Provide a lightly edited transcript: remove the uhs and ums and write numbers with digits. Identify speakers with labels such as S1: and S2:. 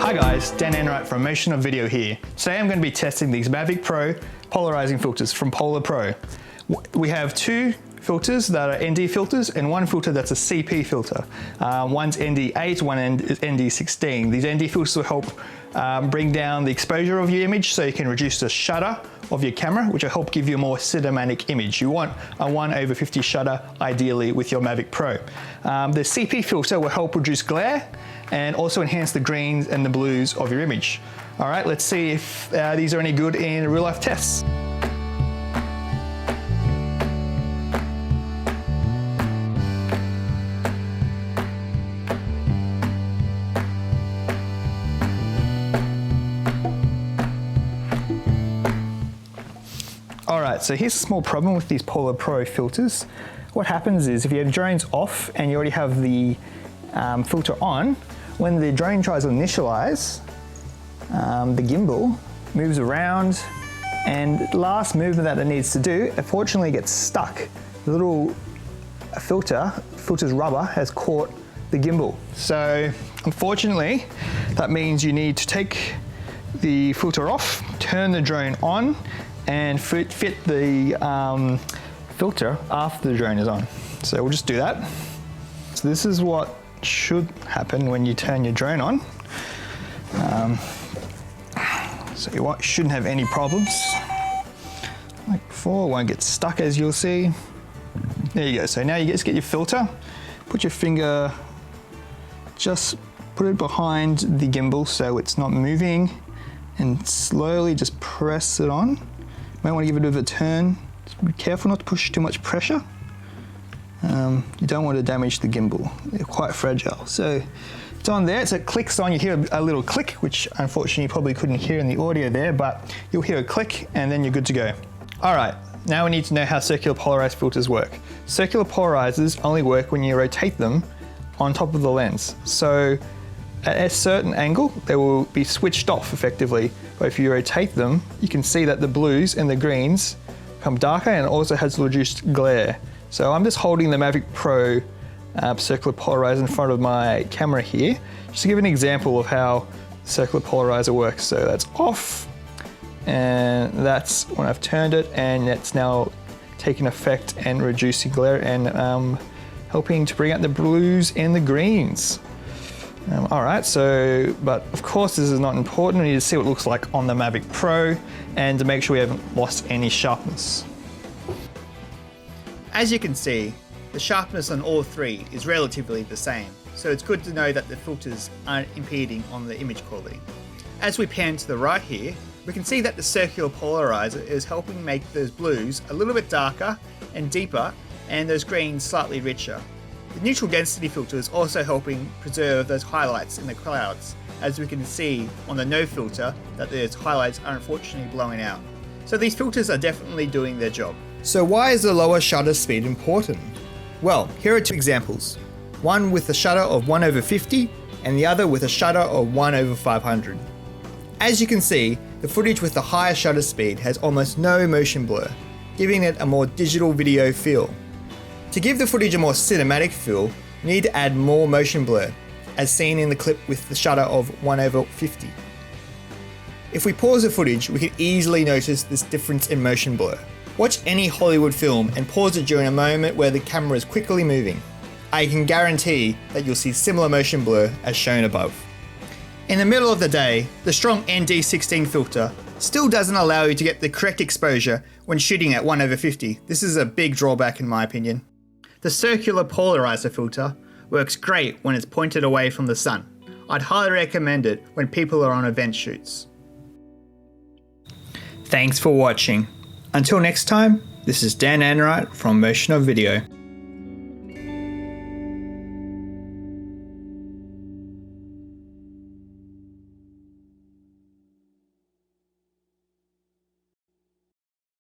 S1: Hi guys, Dan Enright from Motion of Video here. Today I'm going to be testing these Mavic Pro polarizing filters from PolarPro. We have two filters that are ND filters and one filter that's a CP filter. One's ND8, one is ND16. These ND filters will help bring down the exposure of your image so you can reduce the shutter of your camera, which will help give you a more cinematic image. You want a 1/50 shutter ideally with your Mavic Pro. The CP filter will help reduce glare and also enhance the greens and the blues of your image. All right, let's see if these are any good in real life tests. All right, so here's a small problem with these PolarPro filters. What happens is if your drone's off and you already have the filter on, when the drone tries to initialize, the gimbal moves around and the last movement that it needs to do, unfortunately gets stuck. The little filter's rubber has caught the gimbal. So unfortunately, that means you need to take the filter off, turn the drone on, and fit the filter after the drone is on. So we'll just do that. So this is what should happen when you turn your drone on. So you shouldn't have any problems. Like before, it won't get stuck as you'll see. There you go. So now you just get your filter, put your finger, just put it behind the gimbal so it's not moving, and slowly just press it on. Might want to give it a bit of a turn. Just be careful not to push too much pressure. You don't want to damage the gimbal. They're quite fragile. So it's on there, so it clicks on. You hear a little click, which unfortunately you probably couldn't hear in the audio there, but you'll hear a click and then you're good to go. All right, now we need to know how circular polarized filters work. Circular polarizers only work when you rotate them on top of the lens. So at a certain angle, they will be switched off effectively. But if you rotate them, you can see that the blues and the greens become darker and also has reduced glare. So I'm just holding the Mavic Pro circular polarizer in front of my camera here, just to give an example of how circular polarizer works. So that's off, and that's when I've turned it, and it's now taking effect and reducing glare and helping to bring out the blues and the greens. All right, so, but of course this is not important. We need to see what it looks like on the Mavic Pro and to make sure we haven't lost any sharpness.
S2: As you can see, the sharpness on all three is relatively the same, so it's good to know that the filters aren't impeding on the image quality. As we pan to the right here, we can see that the circular polarizer is helping make those blues a little bit darker and deeper, and those greens slightly richer. The neutral density filter is also helping preserve those highlights in the clouds, as we can see on the no filter that those highlights are unfortunately blowing out. So these filters are definitely doing their job. So why is the lower shutter speed important? Well, here are two examples. One with a shutter of 1/50 and the other with a shutter of 1/500. As you can see, the footage with the higher shutter speed has almost no motion blur, giving it a more digital video feel. To give the footage a more cinematic feel, you need to add more motion blur, as seen in the clip with the shutter of 1/50. If we pause the footage, we can easily notice this difference in motion blur. Watch any Hollywood film and pause it during a moment where the camera is quickly moving. I can guarantee that you'll see similar motion blur as shown above. In the middle of the day, the strong ND16 filter still doesn't allow you to get the correct exposure when shooting at 1/50. This is a big drawback in my opinion. The circular polarizer filter works great when it's pointed away from the sun. I'd highly recommend it when people are on event shoots. Thanks for watching. Until next time, this is Dan Enright from Motion of Video.